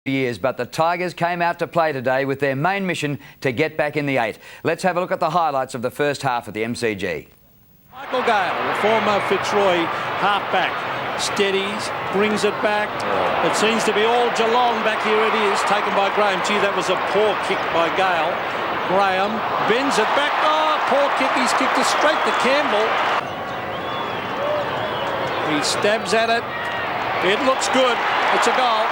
years, but the Tigers came out to play today with their main mission to get back in the 8. Let's have a look at the highlights of the first half of the MCG. Michael Gale, the former Fitzroy halfback, steadies, brings it back. It seems to be all Geelong back here. It is taken by Graham. Gee, that was a poor kick by Gale. Graham bends it back. Oh, poor kick. He's kicked it straight to Campbell. He stabs at it. It looks good. It's a goal.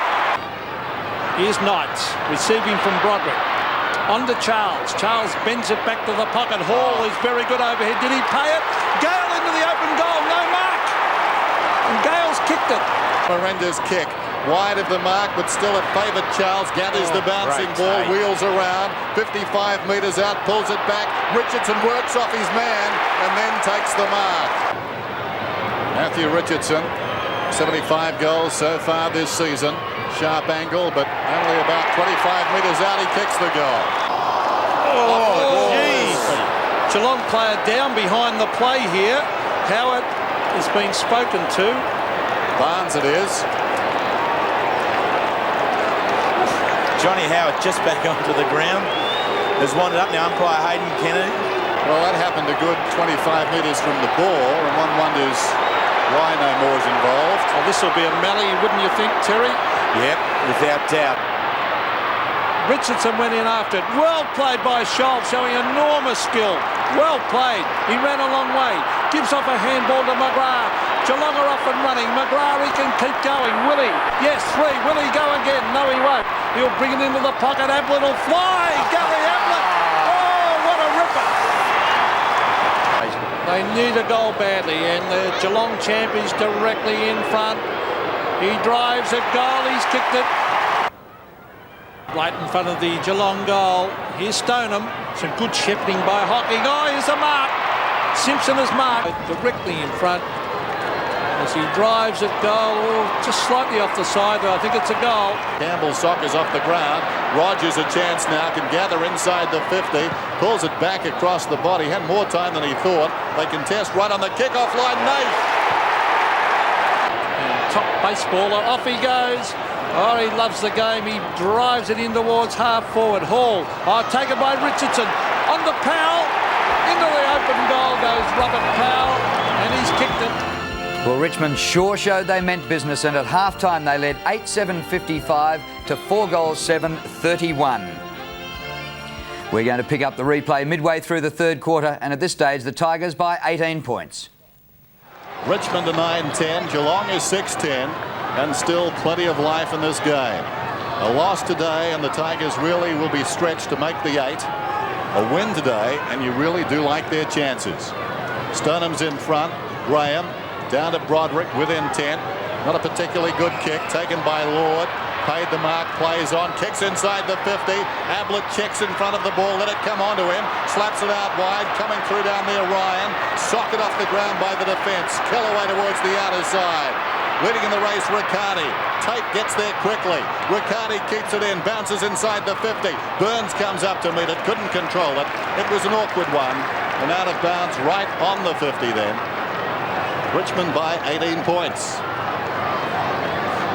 Here's Knights, receiving from Broderick. On to Charles. Charles bends it back to the pocket. Hall is very good overhead. Did he pay it? Gale into the open goal. No mark. And Gale's kicked it. Horrendous kick. Wide of the mark, but still it favoured Charles. Gathers the bouncing ball, wheels around. 55 metres out, pulls it back. Richardson works off his man and then takes the mark. Matthew Richardson, 75 goals so far this season. Sharp angle, but only about 25 metres out, he kicks the goal. Oh, jeez. Geelong player down behind the play here. Howard is being spoken to. Barnes it is. Johnny Howard just back onto the ground. Has winded up now, umpire Hayden Kennedy. Well, that happened a good 25 metres from the ball, and one wonders why no more is involved. Oh, this will be a melee, wouldn't you think, Terry? Yep, without doubt. Richardson went in after it. Well played by Scholl, showing enormous skill. Well played. He ran a long way. Gives off a handball to McGrath. Geelong are off and running. McGrath, he can keep going. Will he? Yes, 3. Will he go again? No, he won't. He'll bring it into the pocket. Ablett will fly. Gary Ablett. Oh, what a ripper. They need a goal badly, and the Geelong champ is directly in front. He drives at goal. He's kicked it. Right in front of the Geelong goal. Here's Stoneham. Some good shepherding by Hocking. Oh, here's a mark. Simpson is marked directly in front as he drives at goal. Oh, just slightly off the side, but I think it's a goal. Campbell's sock is off the ground. Rogers a chance now, can gather inside the 50. Pulls it back across the body. Had more time than he thought. They contest right on the kickoff line. Nath. Top baseballer, off he goes. Oh, he loves the game. He drives it in towards half forward. Hall, taken by Richardson. On to Powell. Into the open goal goes Robert Powell, and he's kicked it. Well, Richmond sure showed they meant business, and at half-time they led 8-7-55 to 4-7-31. We're going to pick up the replay midway through the third quarter, and at this stage the Tigers by 18 points. Richmond to 9-10, Geelong is 6-10, and still plenty of life in this game. A loss today and the Tigers really will be stretched to make the 8. A win today and you really do like their chances. Stonham's in front, Graham down to Broderick within 10. Not a particularly good kick taken by Lord. Paid the mark, plays on, kicks inside the 50. Ablett checks in front of the ball, let it come onto him, slaps it out wide, coming through down there Ryan. Socket off the ground by the defence. Kellaway towards the outer side. Leading in the race, Riccardi. Tate gets there quickly. Riccardi keeps it in, bounces inside the 50. Burns comes up to meet it, couldn't control it. It was an awkward one, and out of bounds right on the 50 then. Richmond by 18 points.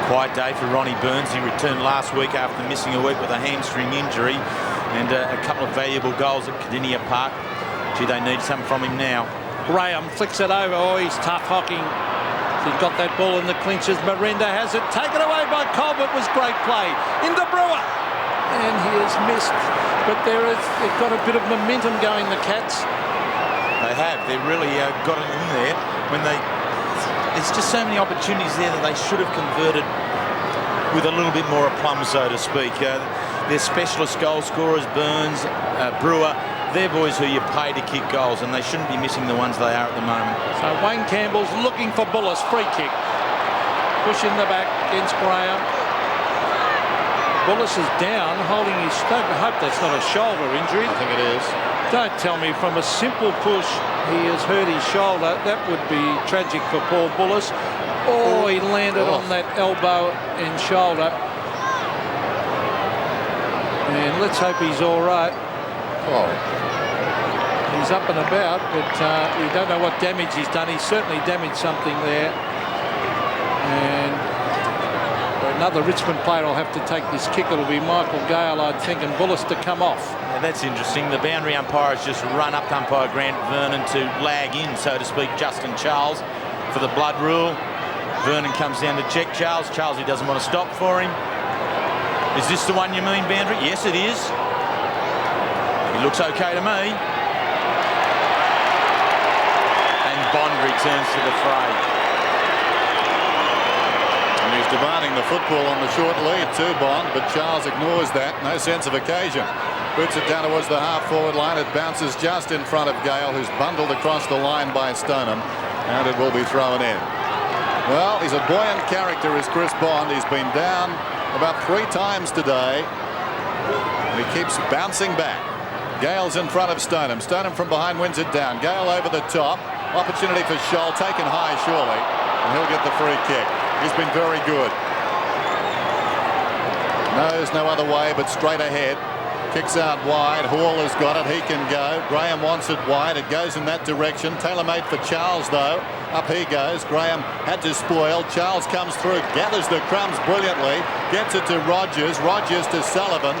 Quiet day for Ronnie Burns. He returned last week after missing a week with a hamstring injury, and a couple of valuable goals at Cardinia Park. Gee, they need some from him now. Graham flicks it over. Oh, he's tough, Hocking. He's got that ball in the clinches. Miranda has it. Taken away by Colbert. Was great play. Into Brewer. And he has missed. But they've got a bit of momentum going, the Cats. They have. They've really got it in there. There's just so many opportunities there that they should have converted with a little bit more aplomb, so to speak. They're specialist goal scorers, Burns, Brewer. They're boys who you pay to kick goals, and they shouldn't be missing the ones they are at the moment. So Wayne Campbell's looking for Bullis. Free kick. Push in the back against Graham. Bullis is down, holding his stomach. I hope that's not a shoulder injury. I think it is. Don't tell me from a simple push he has hurt his shoulder. That would be tragic for Paul Bullis. Oh, he landed on that elbow and shoulder. And let's hope he's all right. Oh. He's up and about, but we don't know what damage he's done. He's certainly damaged something there. And Another Richmond player will have to take this kick. It'll be Michael Gale, I'd think, and Bullis to come off. Yeah, that's interesting. The boundary umpire has just run up to umpire Grant Vernon to lag in, so to speak, Justin Charles for the blood rule. Vernon comes down to check Charles. Charles, he doesn't want to stop for him. Is this the one you mean, boundary? Yes, it is. He looks okay to me. And Bond returns to the fray. And he's demanding the football on the short lead too, Bond, but Charles ignores that. No sense of occasion. Boots it down towards the half-forward line. It bounces just in front of Gale, who's bundled across the line by Stoneham, and it will be thrown in. Well, he's a buoyant character, is Chris Bond. He's been down about 3 times today, and he keeps bouncing back. Gale's in front of Stoneham. Stoneham from behind wins it down. Gale over the top. Opportunity for Scholl, taken high surely, and he'll get the free kick. He's been very good. Knows no other way but straight ahead. Kicks out wide. Hall has got it. He can go. Graham wants it wide. It goes in that direction. Tailor-made for Charles, though. Up he goes. Graham had to spoil. Charles comes through. Gathers the crumbs brilliantly. Gets it to Rogers. Rogers to Sullivan.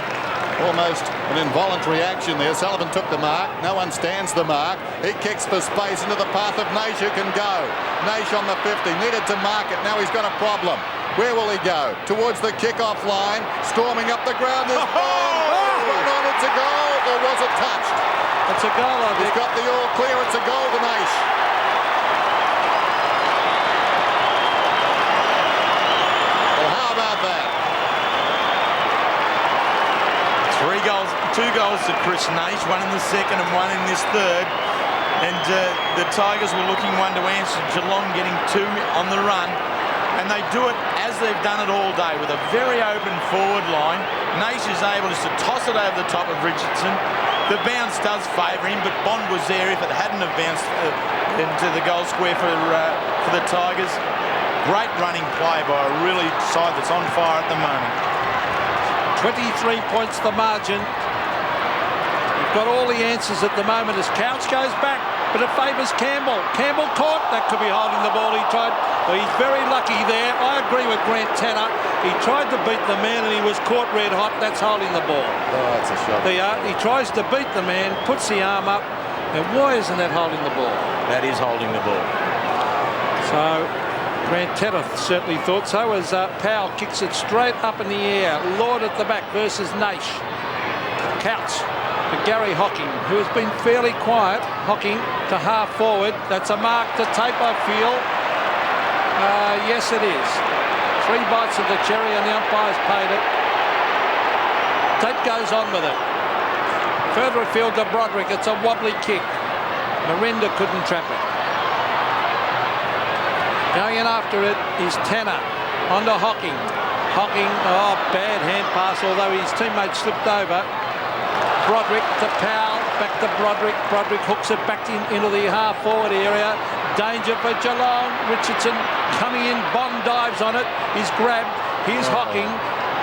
Almost an involuntary action there. Sullivan took the mark. No one stands the mark. He kicks for space into the path of Naish, who can go. Naish on the 50. Needed to mark it. Now he's got a problem. Where will he go? Towards the kick-off line. Storming up the ground is Bond. It's a goal, or was it touched? It's a goal, I think. He's got the all clear. It's a goal to Naish. Well, how about that? 3 goals, 2 goals to Chris Naish, 1 in the second and 1 in this third. And the Tigers were looking one to answer. Geelong getting 2 on the run. And they do it as they've done it all day, with a very open forward line. Naish is able just to toss it over the top of Richardson. The bounce does favour him, but Bond was there if it hadn't have bounced into the goal square for the Tigers. Great running play by a really side that's on fire at the moment. 23 points the margin. You've got all the answers at the moment as Couch goes back, but it favours Campbell. Campbell caught. That could be holding the ball. He tried. Well, he's very lucky there. I agree with Grant Tanner. He tried to beat the man and he was caught red hot. That's holding the ball. Oh, that's a shot. He tries to beat the man, puts the arm up, and why isn't that holding the ball? That is holding the ball. So Grant Tanner certainly thought so, as Powell kicks it straight up in the air. Lord at the back versus Naish. Couch to Gary Hocking, who has been fairly quiet. Hocking to half forward. That's a mark to tape, I feel. Yes, it is. 3 bites of the cherry and the umpire's paid it. Tape goes on with it. Further afield to Broderick. It's a wobbly kick. Miranda couldn't trap it. Going in after it is Tanner. On to Hocking. Hocking, oh, bad hand pass, although his teammate slipped over. Broderick to Powell. Back to Broderick. Broderick hooks it back into the half-forward area. Danger for Geelong. Richardson coming in. Bond dives on it. He's grabbed. Here's Hocking.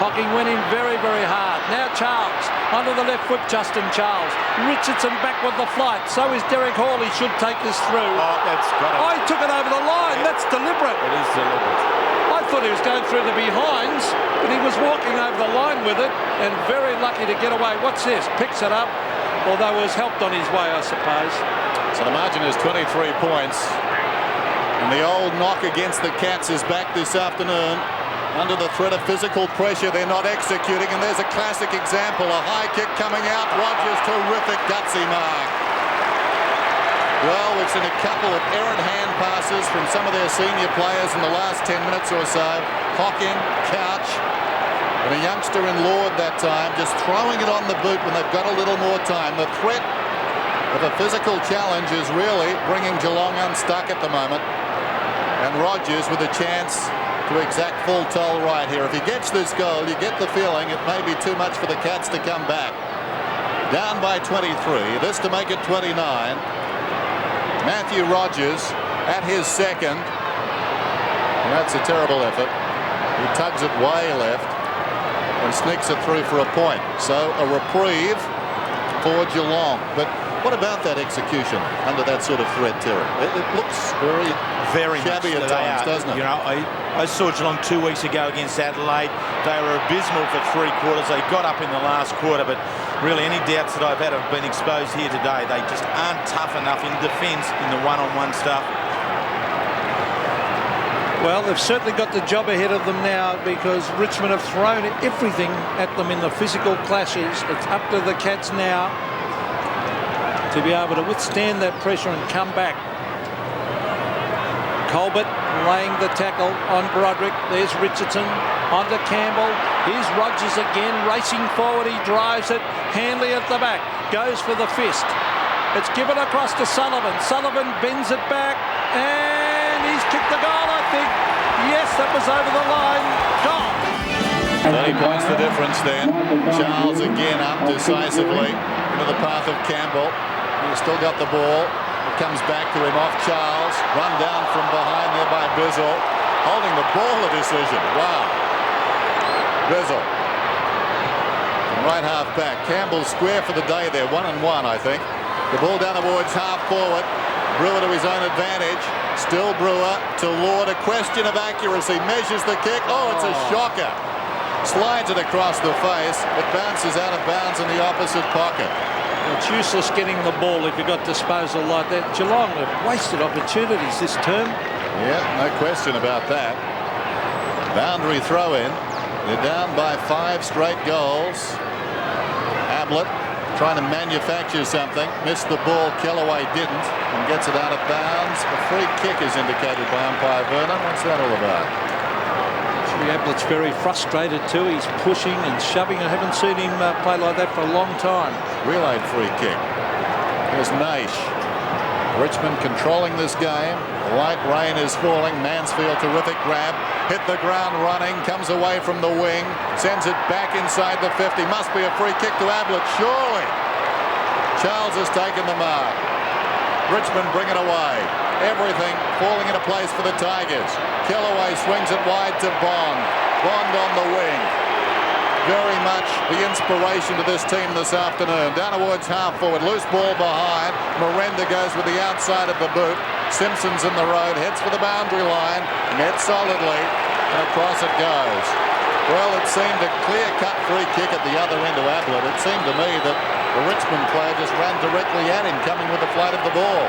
Hocking went in very, very hard. Now Charles. Onto the left foot, Justin Charles. Richardson back with the flight. So is Derek Hall. He should take this through. Oh, that's got it. Oh, he took it over the line. Yeah. That's deliberate. It is deliberate. I thought he was going through the behinds, but he was walking over the line with it and very lucky to get away. What's this? Picks it up, although was helped on his way, I suppose. So the margin is 23 points. And the old knock against the Cats is back this afternoon. Under the threat of physical pressure, they're not executing. And there's a classic example. A high kick coming out. Rogers, terrific gutsy mark. Well, we've seen a couple of errant hand passes from some of their senior players in the last 10 minutes or so. Hocking, Couch, and a youngster in Lord that time, just throwing it on the boot when they've got a little more time. The threat of a physical challenge is really bringing Geelong unstuck at the moment. And Rogers with a chance to exact full toll right here. If he gets this goal, you get the feeling it may be too much for the Cats to come back. Down by 23. This to make it 29. Matthew Rogers at his second. And that's a terrible effort. He tugs it way left and sneaks it through for a point. So a reprieve for Geelong. But What about that execution under that sort of threat, Terry? It looks very shabby at times, doesn't it? You know, I saw Geelong 2 weeks ago against Adelaide. They were abysmal for 3 quarters. They got up in the last quarter, but really any doubts that I've had have been exposed here today. They just aren't tough enough in defence in the one-on-one stuff. Well, they've certainly got the job ahead of them now because Richmond have thrown everything at them in the physical clashes. It's up to the Cats now to be able to withstand that pressure and come back. Colbert laying the tackle on Broderick. There's Richardson onto Campbell. Here's Rogers again racing forward. He drives it. Hanley at the back. Goes for the fist. It's given across to Sullivan. Sullivan bends it back and he's kicked the goal, I think. Yes, that was over the line. Goal. 30 points the difference then. Charles again up decisively into the path of Campbell. He's still got the ball. It comes back to him off Charles. Run down from behind there by Bizzle. Holding the ball, a decision. Wow. Bizzle. From right half back. Campbell square for the day there. 1-1, I think. The ball down towards half forward. Brewer to his own advantage. Still Brewer to Lord. A question of accuracy. Measures the kick. Oh, it's a shocker. Slides it across the face. It bounces out of bounds in the opposite pocket. It's useless getting the ball if you've got disposal like that. Geelong have wasted opportunities this term. Yeah, no question about that. Boundary throw in. They're down by 5 straight goals. Ablett trying to manufacture something. Missed the ball. Kellaway didn't and gets it out of bounds. A free kick is indicated by umpire Vernon. What's that all about? Ablett's very frustrated too. He's pushing and shoving. I haven't seen him play like that for a long time. Relayed free kick. Here's Naish. Richmond controlling this game. Light rain is falling. Mansfield, terrific grab. Hit the ground running. Comes away from the wing. Sends it back inside the 50. Must be a free kick to Ablett. Surely. Charles has taken the mark. Richmond bring it away. Everything falling into place for the Tigers. Kellaway swings it wide to Bond. Bond on the wing. Very much the inspiration to this team this afternoon. Down towards half forward. Loose ball behind. Miranda goes with the outside of the boot. Simpson's in the road. Heads for the boundary line. Net solidly. And across it goes. Well, it seemed a clear-cut free kick at the other end of Ablett. It seemed to me that the Richmond player just ran directly at him, coming with the flight of the ball.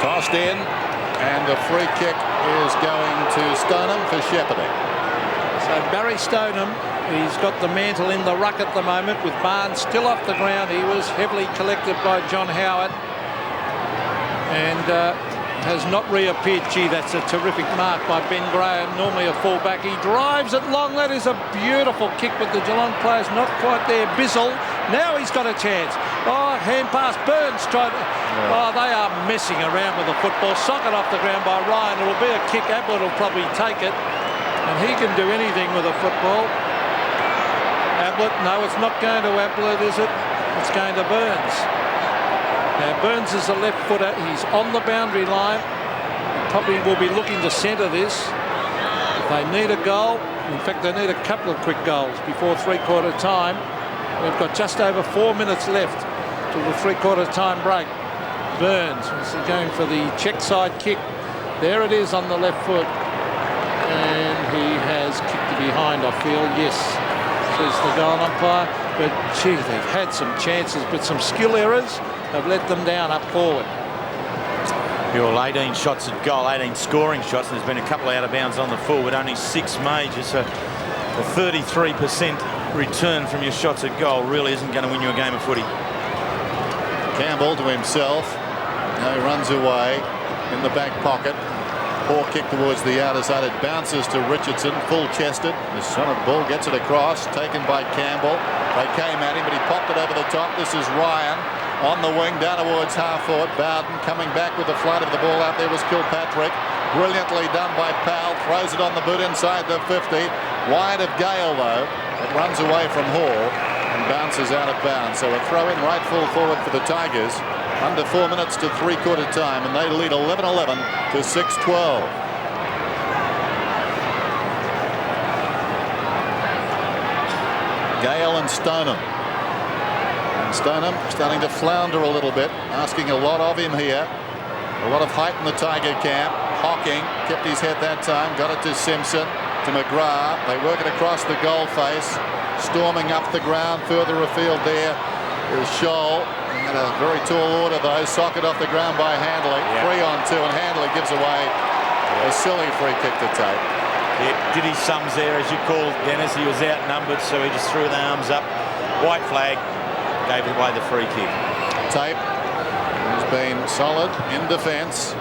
Tossed in, and the free kick is going to Stoneham for shepherding. So Barry Stoneham, he's got the mantle in the ruck at the moment with Barnes still off the ground. He was heavily collected by John Howard and has not reappeared. Gee, that's a terrific mark by Ben Graham, normally a fullback. He drives it long. That is a beautiful kick, but the Geelong player's not quite there. Bizzle, now he's got a chance. Oh, hand pass. Burns tried. Oh, they are messing around with the football. Socket off the ground by Ryan. It'll be a kick. Ablett will probably take it, and he can do anything with a football. Ablett, no, it's not going to Ablett, is it? It's going to Burns. Now Burns is a left footer. He's on the boundary line. Probably will be looking to centre this. If they need a goal, in fact they need a couple of quick goals before 3/4 time. We've got just over 4 minutes left till the 3/4 time break. Burns is going for the check side kick. There it is on the left foot. And he has kicked it behind, I feel. Yes, says the goal umpire. But gee, they've had some chances, but some skill errors have let them down up forward. Well, 18 shots at goal, 18 scoring shots, and there's been a couple out of bounds on the forward, only 6 majors. So a 33% return from your shots at goal really isn't going to win you a game of footy. Campbell to himself. Now he runs away in the back pocket. Poor kick towards the outer side. It bounces to Richardson, full-chested. The son of the ball gets it across, taken by Campbell. They came at him, but he popped it over the top. This is Ryan on the wing, down towards half forward. Bowden coming back with the flight of the ball. Out there was Kilpatrick. Brilliantly done by Powell. Throws it on the boot inside the 50. Wide of Gale, though. It runs away from Hall and bounces out of bounds. So a throw in right full forward for the Tigers. Under 4 minutes to 3/4 time, and they lead 11-11 to 6-12. Gale and Stoneham. And Stoneham starting to flounder a little bit, asking a lot of him here. A lot of height in the Tiger camp. Hocking kept his head that time, got it to Simpson, to McGrath. They work it across the goal face. Storming up the ground further afield there is Scholl. And a very tall order though, socket off the ground by Handley. 3 on 2, and Handley gives away a silly free kick to Tape. Yeah, did his sums there, as you called, Dennis. He was outnumbered, so he just threw the arms up. White flag, gave away the free kick. Tape has been solid in defence.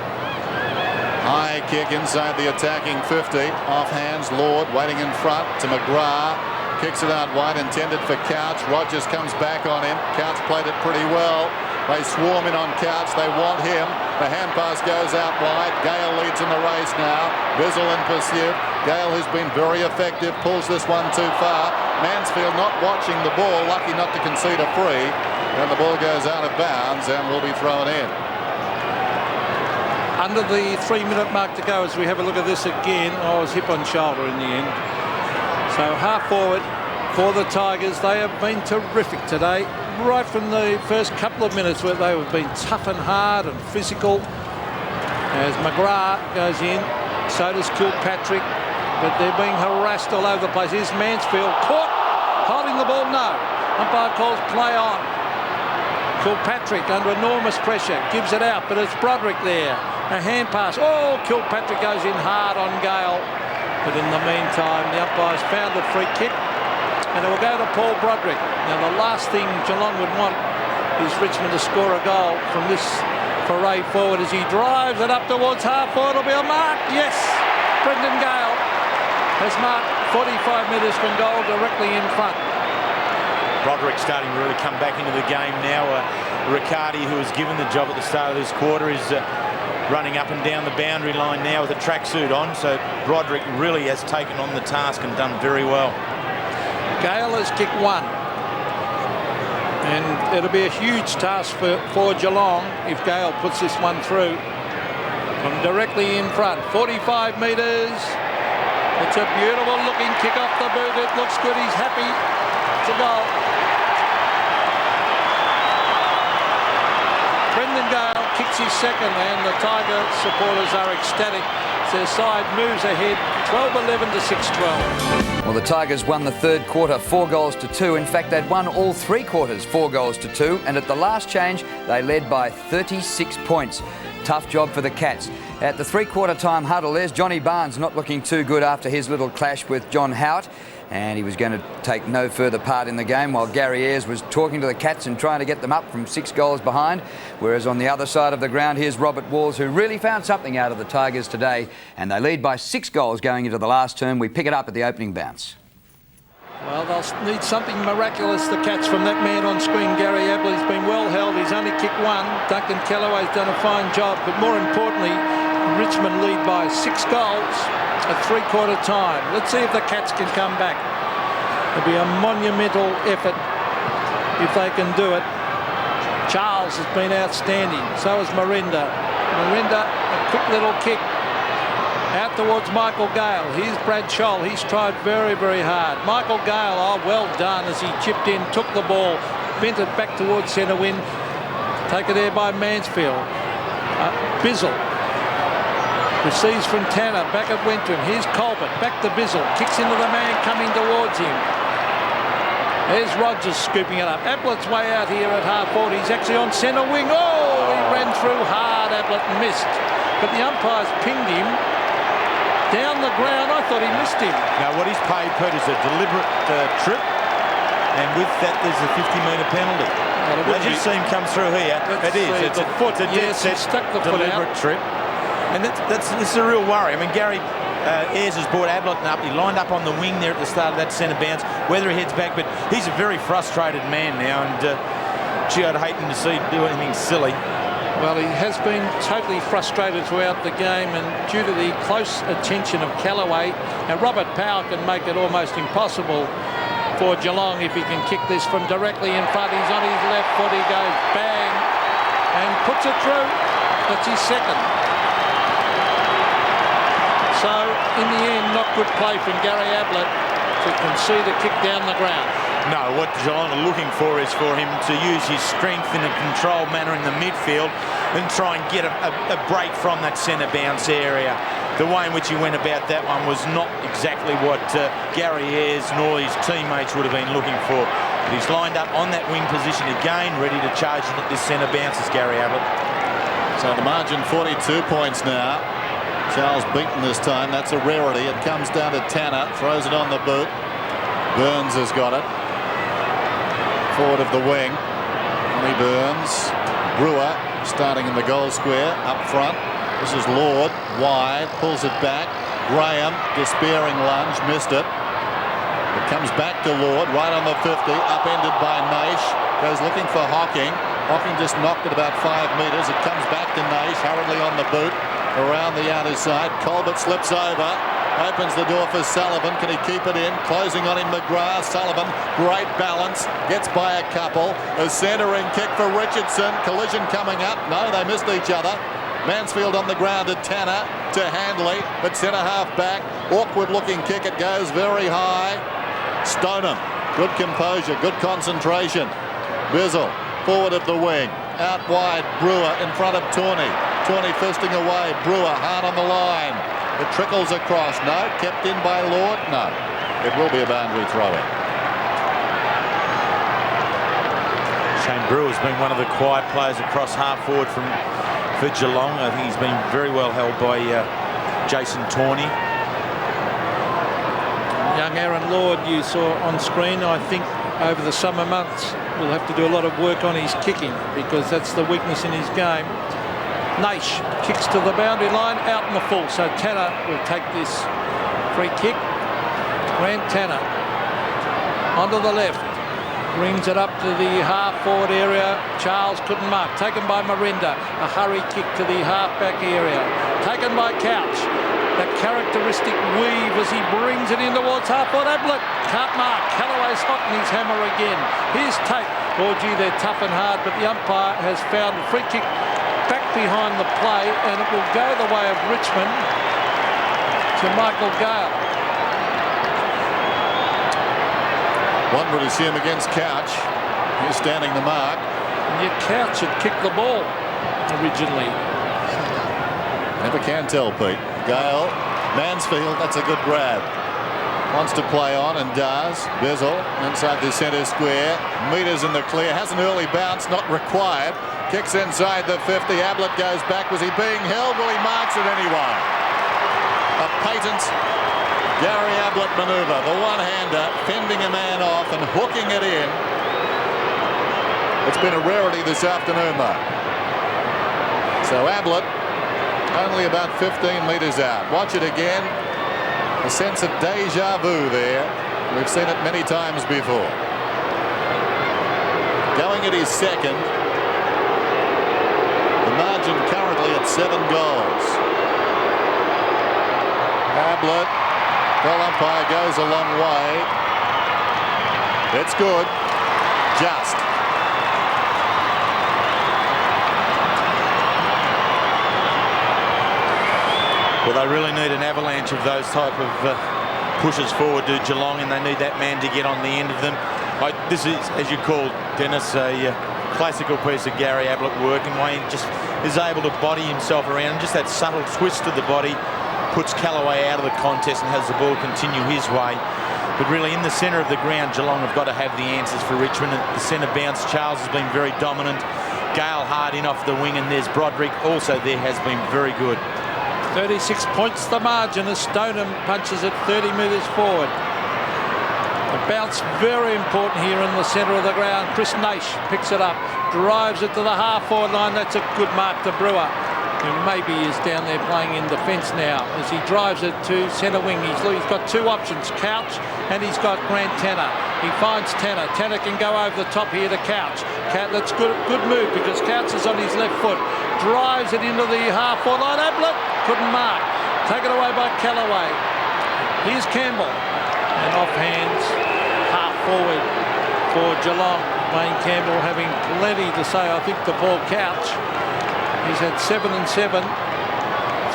High kick inside the attacking 50. Off hands, Lord waiting in front to McGrath. Kicks it out wide, intended for Couch. Rogers comes back on him. Couch played it pretty well. They swarm in on Couch. They want him. The hand pass goes out wide. Gale leads in the race now. Bizzle in pursuit. Gale, who's been very effective, pulls this one too far. Mansfield not watching the ball, lucky not to concede a free. And the ball goes out of bounds and will be thrown in. Under the 3-minute mark to go, as we have a look at this again, I was hip on shoulder in the end. So half forward for the Tigers. They have been terrific today, right from the first couple of minutes where they have been tough and hard and physical. As McGrath goes in, so does Kilpatrick, but they're being harassed all over the place. Here's Mansfield caught, holding the ball, no. Umpire calls play on. Kilpatrick under enormous pressure, gives it out, but it's Broderick there. A hand pass, oh, Kilpatrick goes in hard on Gale. But in the meantime, the umpires found a free kick, and it will go to Paul Broderick. Now, the last thing Geelong would want is Richmond to score a goal from this foray forward as he drives it up towards half forward. It'll be a mark. Yes, Brendan Gale has marked 45 metres from goal directly in front. Broderick starting to really come back into the game now. Riccardi, who was given the job at the start of this quarter, is running up and down the boundary line now with a tracksuit on. So Broderick really has taken on the task and done very well. Gale has kicked 1. And it'll be a huge task for Geelong if Gale puts this one through. From directly in front, 45 metres. It's a beautiful looking kick off the boot. It looks good. He's happy. It's a goal. Brendan Gale kicks his second, and the Tiger supporters are ecstatic. Their side moves ahead 12-11 to 6-12. Well, the Tigers won the third quarter 4-2. In fact, they'd won all 3 quarters 4-2, and at the last change they led by 36 points. Tough job for the Cats. At the 3-quarter time huddle, there's Johnny Barnes not looking too good after his little clash with John Howitt, and he was going to take no further part in the game, while Gary Ayres was talking to the Cats and trying to get them up from 6 goals behind. Whereas on the other side of the ground, here's Robert Walls, who really found something out of the Tigers today, and they lead by 6 goals going into the last term. We pick it up at the opening bounce. Well, they'll need something miraculous, the Cats, from that man on screen. Gary Abley's been well held. He's only kicked 1. Duncan Callaway's done a fine job, but more importantly, Richmond lead by 6 goals at 3-quarter time. Let's see if the Cats can come back. It'll be a monumental effort if they can do it. Charles has been outstanding. So has Marinda. Marinda, a quick little kick out towards Michael Gale. Here's Brad Scholl. He's tried very, very hard. Michael Gale, oh, well done as he chipped in, took the ball, bent it back towards centre wing. Taken there by Mansfield. Bizzle receives from Tanner, back it went to him. Here's Colbert, back to Bizzle, kicks into the man coming towards him. There's Rogers scooping it up. Ablett's way out here at half forward. He's actually on centre wing. Oh, he ran through hard, Ablett, and missed. But the umpires pinged him down the ground. I thought he missed him. Now, what he's paid, Pert, is a deliberate trip, and with that, there's a 50-metre penalty. Well, as you see him come through here, it is. It's a foot. It's a dead set, stuck the foot deliberate out. trip. And this is a real worry. I mean, Gary Ayres has brought Ablett up. He lined up on the wing there at the start of that centre bounce. Whether he heads back, but he's a very frustrated man now, and gee, I'd hate him to see him do anything silly. Well, he has been totally frustrated throughout the game, and due to the close attention of Callaway, now Robert Powell can make it almost impossible for Geelong if he can kick this from directly in front. He's on his left foot. He goes bang and puts it through. That's his second. So, in the end, not good play from Gary Ablett to concede a kick down the ground. No, what Geelong are looking for is for him to use his strength in a controlled manner in the midfield and try and get a break from that centre bounce area. The way in which he went about that one was not exactly what Gary Ayres nor his teammates would have been looking for. But he's lined up on that wing position again, ready to charge in at this centre bounce is Gary Ablett. So the margin 42 points now. Charles beaten this time. That's a rarity. It comes down to Tanner. Throws it on the boot. Burns has got it. Forward of the wing. Johnny Burns. Brewer starting in the goal square up front. This is Lord. Wide. Pulls it back. Graham. Despairing lunge. Missed it. It comes back to Lord. Right on the 50. Upended by Naish. Goes looking for Hocking. Hocking just knocked it about 5 metres. It comes back to Naish. Hurriedly on the boot. Around the outer side. Colbert slips over. Opens the door for Sullivan. Can he keep it in? Closing on him McGrath. Sullivan, great balance. Gets by a couple. A centering kick for Richardson. Collision coming up. No, they missed each other. Mansfield on the ground to Tanner. To Handley. But centre half back. Awkward looking kick. It goes very high. Stoneham. Good composure. Good concentration. Bizzle. Forward of the wing. Out wide. Brewer in front of Tawney. Tawney fisting away. Brewer hard on the line. It trickles across. No. Kept in by Lord. No. It will be a boundary throw-in. Shane Brewer's been one of the quiet players across half forward for Geelong. I think he's been very well held by Jason Tawney. Young Aaron Lord you saw on screen. I think over the summer months will have to do a lot of work on his kicking because that's the weakness in his game. Naish kicks to the boundary line, out in the full. So Tanner will take this free kick. Grant Tanner onto the left. Brings it up to the half-forward area. Charles couldn't mark. Taken by Marinda. A hurry kick to the half-back area. Taken by Couch. That characteristic weave as he brings it in towards half-forward. Ablett can't mark. Callaway's hot in his hammer again. Here's Tate. Oh, gee, they're tough and hard, but the umpire has found a free kick back behind the play, and it will go the way of Richmond to Michael Gale. One would assume against Couch. He's standing the mark. And yet Couch had kicked the ball originally. Never can tell, Pete. Gale, Mansfield, that's a good grab. Wants to play on and does. Bizzle inside the centre square. Metres in the clear. Has an early bounce, not required. Kicks inside the 50. Ablett goes back. Was he being held? Well, he marks it anyway. A patent Gary Ablett manoeuvre. The one-hander fending a man off and hooking it in. It's been a rarity this afternoon, though. So Ablett only about 15 metres out. Watch it again. A sense of deja vu there. We've seen it many times before. Going at his second. The margin currently at 7 goals. Ablett. Goal umpire goes a long way. It's good. Just. Well, they really need an avalanche of those type of pushes forward to Geelong, and they need that man to get on the end of them. This is, as you called, Dennis, a classical piece of Gary Ablett work, and Wayne just is able to body himself around. Just that subtle twist of the body puts Callaway out of the contest and has the ball continue his way. But really, in the centre of the ground, Geelong have got to have the answers for Richmond. At the centre bounce, Charles has been very dominant. Gale hard in off the wing, and there's Broderick also there, has been very good. 36 points the margin as Stoneham punches it 30 metres forward. The bounce very important here in the centre of the ground. Chris Naish picks it up, drives it to the half-forward line. That's a good mark to Brewer, who maybe is down there playing in defence now as he drives it to centre wing. He's got two options, Couch and he's got Grant Tanner. He finds Tanner. Tanner can go over the top here to Couch. That's good move because Couch is on his left foot. Drives it into the half-forward line. Ablett couldn't mark. Taken away by Callaway. Here's Campbell. And off hands, half forward for Geelong. Wayne Campbell having plenty to say, I think, to Paul Couch. He's had 7 and 7.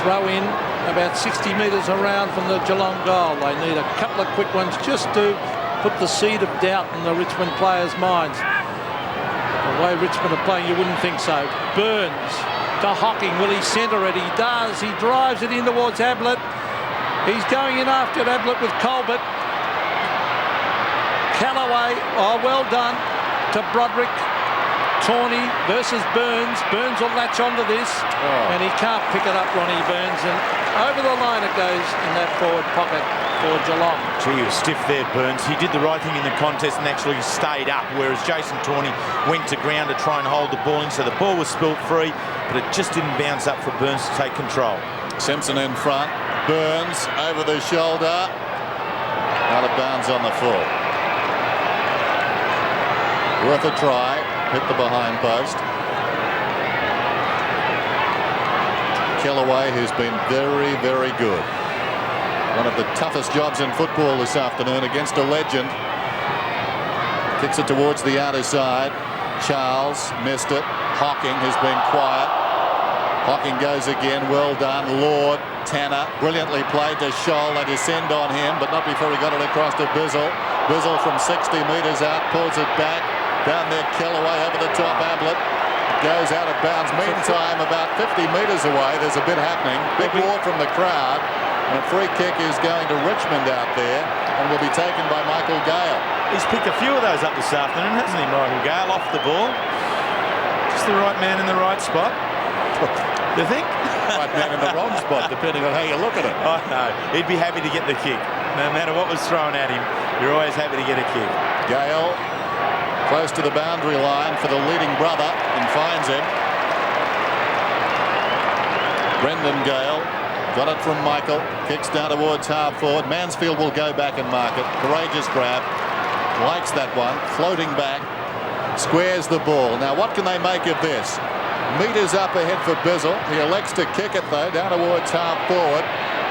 Throw in about 60 metres around from the Geelong goal. They need a couple of quick ones just to put the seed of doubt in the Richmond players' minds. The way Richmond are playing, you wouldn't think so. Burns to Hocking. Will he centre it? He does. He drives it in towards Ablett. He's going in after Ablett with Colbert. Callaway, oh, well done to Broderick. Tawney versus Burns. Burns will latch onto this, and he can't pick it up, Ronnie Burns, and over the line it goes in that forward pocket for Geelong. Gee, he was stiff there, Burns. He did the right thing in the contest and actually stayed up, whereas Jason Tawney went to ground to try and hold the ball in, so the ball was spilt free, but it just didn't bounce up for Burns to take control. Simpson in front. Burns over the shoulder. Out of bounds on the full. Worth a try. Hit the behind post. Kellaway, who's been very, very good. One of the toughest jobs in football this afternoon against a legend. Kicks it towards the outer side. Charles missed it. Hocking has been quiet. Hocking goes again. Well done. Lord, Tanner, brilliantly played to Scholl. They descend on him, but not before he got it across to Bizzle. Bizzle from 60 metres out, pulls it back. Down there, Kellaway over the top. Ablett goes out of bounds. Meantime, about 50 metres away, there's a bit happening. Big roar from the crowd. And a free kick is going to Richmond out there and will be taken by Michael Gale. He's picked a few of those up this afternoon, hasn't he, Michael Gale? Off the ball. Just the right man in the right spot. You think? Right man in the wrong spot, depending on how you look at it. Oh, no. He'd be happy to get the kick. No matter what was thrown at him, you're always happy to get a kick. Gale close to the boundary line for the leading brother and finds him. Brendan Gale got it from Michael. Kicks down towards half forward. Mansfield will go back and mark it. Courageous grab. Likes that one. Floating back. Squares the ball. Now what can they make of this? Meters up ahead for Bizzle. He elects to kick it though down towards half forward.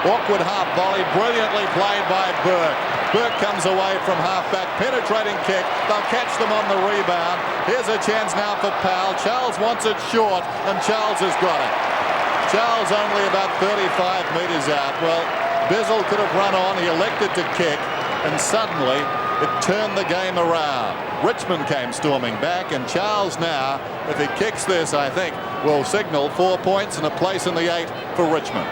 Awkward half volley. Brilliantly played by Burke. Burke comes away from half-back, penetrating kick. They'll catch them on the rebound. Here's a chance now for Powell. Charles wants it short, and Charles has got it. Charles only about 35 metres out. Well, Bizzle could have run on. He elected to kick, and suddenly it turned the game around. Richmond came storming back, and Charles now, if he kicks this, I think, will signal 4 points and a place in the 8 for Richmond.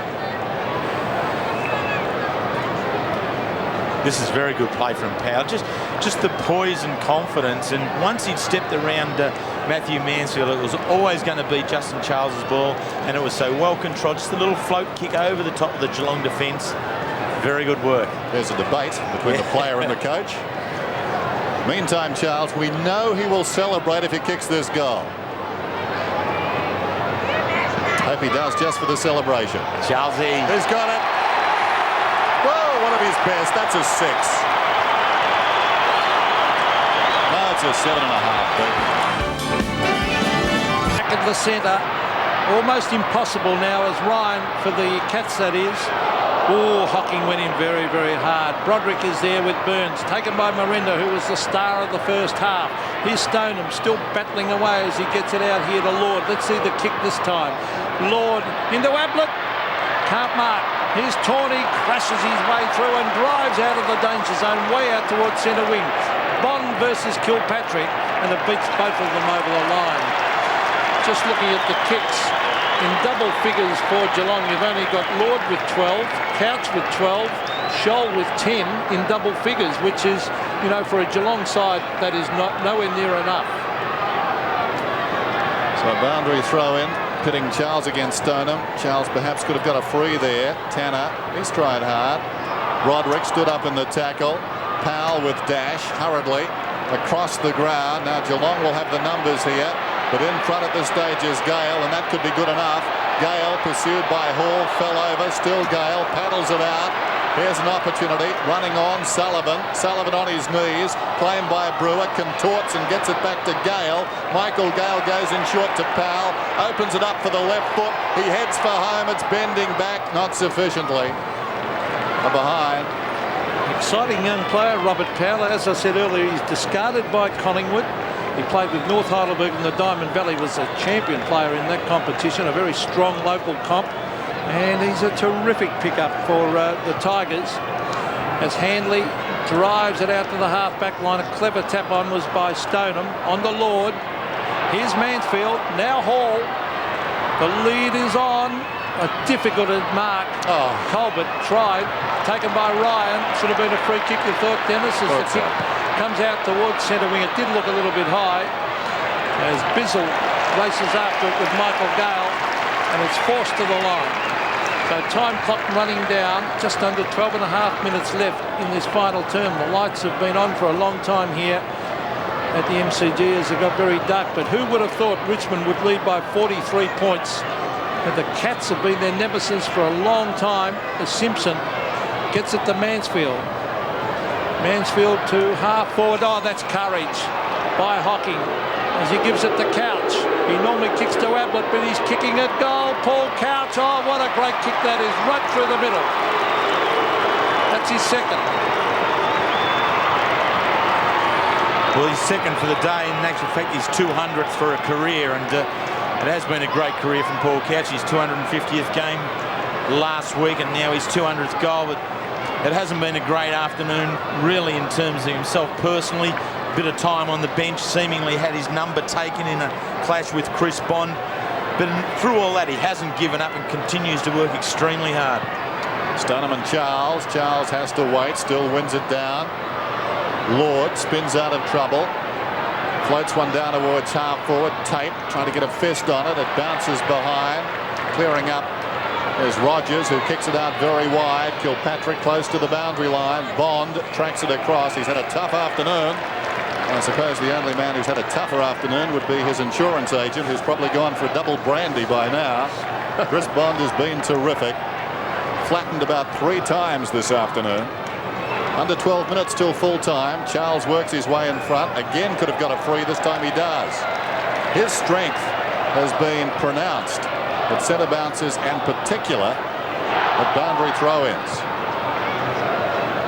This is very good play from Powell. Just the poise and confidence. And once he'd stepped around Matthew Mansfield, it was always going to be Justin Charles's ball. And it was so well controlled. Just a little float kick over the top of the Geelong defence. Very good work. There's a debate between the player and the coach. Meantime, Charles, we know he will celebrate if he kicks this goal. Hope he does just for the celebration. Charlesy. He's got it. Whoa, one of his best. That's a 6. No, it's a 7.5. Back at the centre. Almost impossible now as Ryan, for the Cats that is. Oh, Hocking went in very, very hard. Broderick is there with Burns, taken by Miranda, who was the star of the first half. Here's Stoneham still battling away as he gets it out here to Lord. Let's see the kick this time. Lord into Ablett. Can't mark. Here's Tawney, crashes his way through and drives out of the danger zone, way out towards centre wing. Bond versus Kilpatrick, and it beats both of them over the line. Just looking at the kicks, in double figures for Geelong, you've only got Lord with 12, Couch with 12, Scholl with 10 in double figures, which is, you know, for a Geelong side, that is nowhere near enough. So a boundary throw in, pitting Charles against Stoneham. Charles perhaps could have got a free there. Tanner, he's tried hard. Broderick stood up in the tackle. Powell with dash, hurriedly across the ground. Now Geelong will have the numbers here. But in front at this stage is Gale, and that could be good enough. Gale pursued by Hall, fell over, still Gale, paddles it out. Here's an opportunity, running on Sullivan. Sullivan on his knees, claimed by Brewer, contorts and gets it back to Gale. Michael Gale goes in short to Powell, opens it up for the left foot. He heads for home, it's bending back, not sufficiently. Behind. Exciting young player, Robert Powell. As I said earlier, he's discarded by Collingwood. He played with North Heidelberg in the Diamond Valley, was a champion player in that competition, a very strong local comp, and he's a terrific pickup for the Tigers as Handley drives it out to the half-back line. A clever tap on was by Stoneham. On the Lord. Here's Mansfield. Now Hall. The lead is on. A difficult mark. Colbert tried. Taken by Ryan. Should have been a free kick, you thought, Dennis, as the kick comes out towards centre wing. It did look a little bit high as Bizzle races after it with Michael Gale, and it's forced to the line. So time clock running down, just under 12 and a half minutes left in this final term. The lights have been on for a long time here at the MCG as it got very dark, but who would have thought Richmond would lead by 43 points? And the Cats have been their nemesis for a long time as Simpson gets it to Mansfield. Mansfield to half forward. Oh, that's courage by Hocking as he gives it to Couch. He normally kicks to Ablett, but he's kicking it goal. Paul Couch. Oh, what a great kick that is, right through the middle. That's his second. Well, he's second for the day. In actual fact, he's 200th for a career, and it has been a great career from Paul Couch. His 250th game last week, and now his 200th goal. But it hasn't been a great afternoon, really, in terms of himself personally. A bit of time on the bench, seemingly had his number taken in a clash with Chris Bond. But through all that, he hasn't given up and continues to work extremely hard. Stoneham and Charles. Charles has to wait, still wins it down. Lord spins out of trouble. Floats one down towards half forward. Tate trying to get a fist on it. It bounces behind. Clearing up is Rogers, who kicks it out very wide. Kilpatrick close to the boundary line. Bond tracks it across. He's had a tough afternoon. I suppose the only man who's had a tougher afternoon would be his insurance agent, who's probably gone for a double brandy by now. Chris Bond has been terrific. Flattened about 3 times this afternoon. Under 12 minutes till full time. Charles works his way in front. Again could have got a free. This time he does. His strength has been pronounced at centre bounces and particular at boundary throw-ins.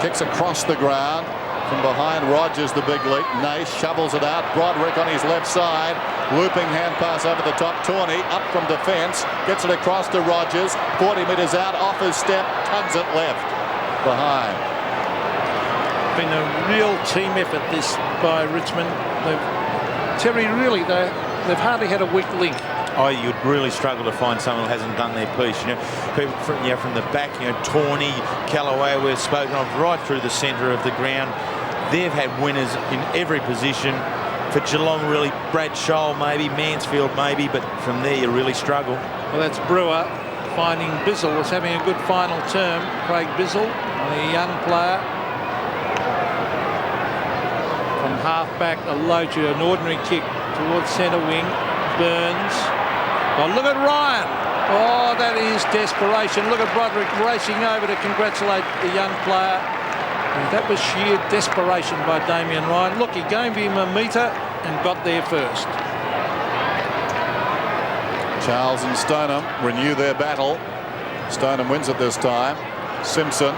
Kicks across the ground. From behind Rogers, the big leap. Nace shovels it out. Broderick on his left side. Looping hand pass over the top. Tawney up from defence. Gets it across to Rogers. 40 metres out. Off his step. Tugs it left. Behind. Been a real team effort this by Richmond. Terry, really, they've hardly had a weak link. Oh, you'd really struggle to find someone who hasn't done their piece. You know, people from the back, Tawney, Callaway, we've spoken of right through the centre of the ground. They've had winners in every position. For Geelong, really, Brad Scholl maybe, Mansfield maybe, but from there you really struggle. Well, that's Brewer finding Bizzle was having a good final term. Craig Bizzle, a young player. From half-back, Aloja, an ordinary kick towards centre wing. Burns. Oh, look at Ryan. Oh, that is desperation. Look at Broderick racing over to congratulate the young player. And that was sheer desperation by Damien Ryan. Look, he gave him a metre and got there first. Charles and Stoneham renew their battle. Stoneham wins it this time. Simpson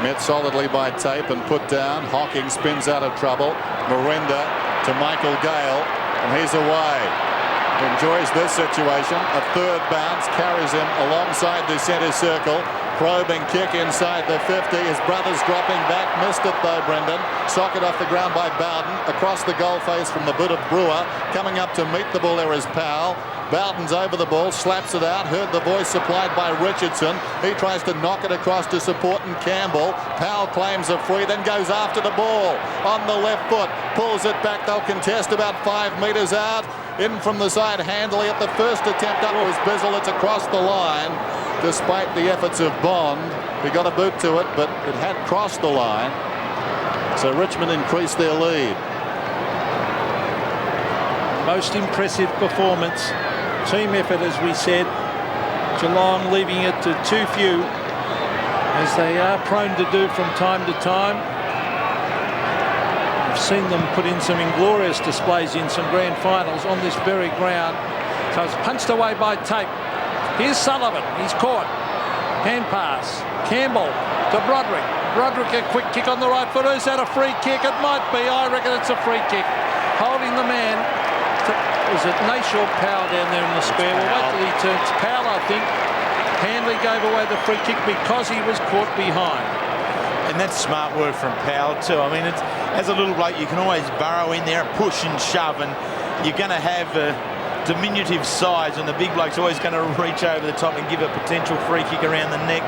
met solidly by Tape and put down. Hocking spins out of trouble. Miranda to Michael Gale, and he's away. Enjoys this situation. A third bounce carries him alongside the centre circle. Probing kick inside the 50. His brother's dropping back. Missed it though, Brendan. Socket off the ground by Bowden. Across the goal face from the boot of Brewer. Coming up to meet the ball there is Powell. Bowden's over the ball, slaps it out. Heard the voice supplied by Richardson. He tries to knock it across to supporting Campbell. Powell claims a free, then goes after the ball on the left foot. Pulls it back. They'll contest about 5 metres out. In from the side handily at the first attempt up was Bizzle. It's across the line. Despite the efforts of Bond, he got a boot to it, but it had crossed the line. So Richmond increased their lead. Most impressive performance. Team effort, as we said. Geelong leaving it to too few, as they are prone to do from time to time. I've seen them put in some inglorious displays in some grand finals on this very ground. So it's punched away by Tape. Here's Sullivan. He's caught. Hand pass. Campbell to Broderick. Broderick, a quick kick on the right foot. Is that a free kick? It might be. I reckon it's a free kick. Holding the man. Was it Nash or Powell down there in the square? Well, wait till he turns. Powell, I think. Handley gave away the free kick because he was caught behind. And And that's smart work from Powell too. I mean, it's, as a little bloke, you can always burrow in there and push and shove, and you're going to have a diminutive size, and the big bloke's always going to reach over the top and give a potential free kick around the neck.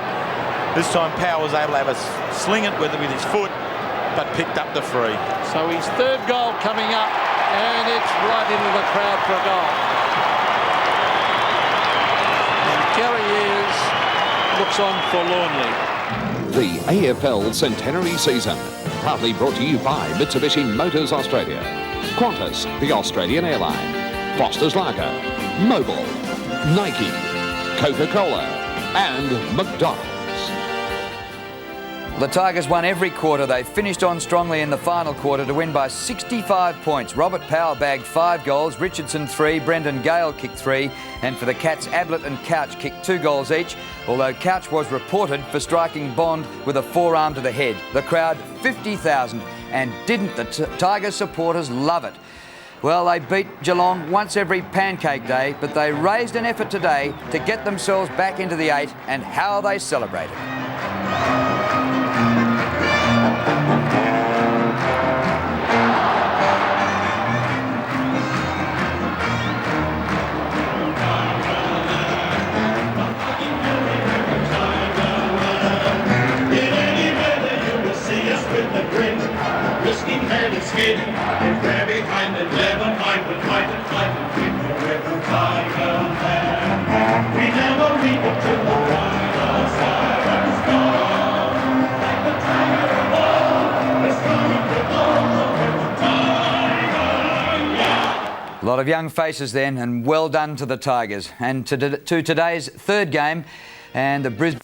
This time Powell was able to have a sling it with his foot, but picked up the free. So his third goal coming up, and it's right into the crowd for a goal. And Kerry looks on forlornly. The AFL Centenary Season, proudly brought to you by Mitsubishi Motors Australia, Qantas, the Australian airline, Foster's Lager, Mobil, Nike, Coca-Cola and McDonald's. The Tigers won every quarter. They finished on strongly in the final quarter to win by 65 points. Robert Powell bagged 5 goals, Richardson 3, Brendan Gale kicked 3, and for the Cats, Ablett and Couch kicked 2 goals each, although Couch was reported for striking Bond with a forearm to the head. The crowd, 50,000, and didn't the Tigers supporters love it? Well, they beat Geelong once every pancake day, but they raised an effort today to get themselves back into the 8, and how they celebrated. And there behind the 11 I would fight and fight and keep the river tiger man. We never reach to the wild sirens gone. Like the tiger of old, the strong of the old, the tiger, yeah. A lot of young faces then, and well done to the Tigers. And to today's third game, and the Brisbane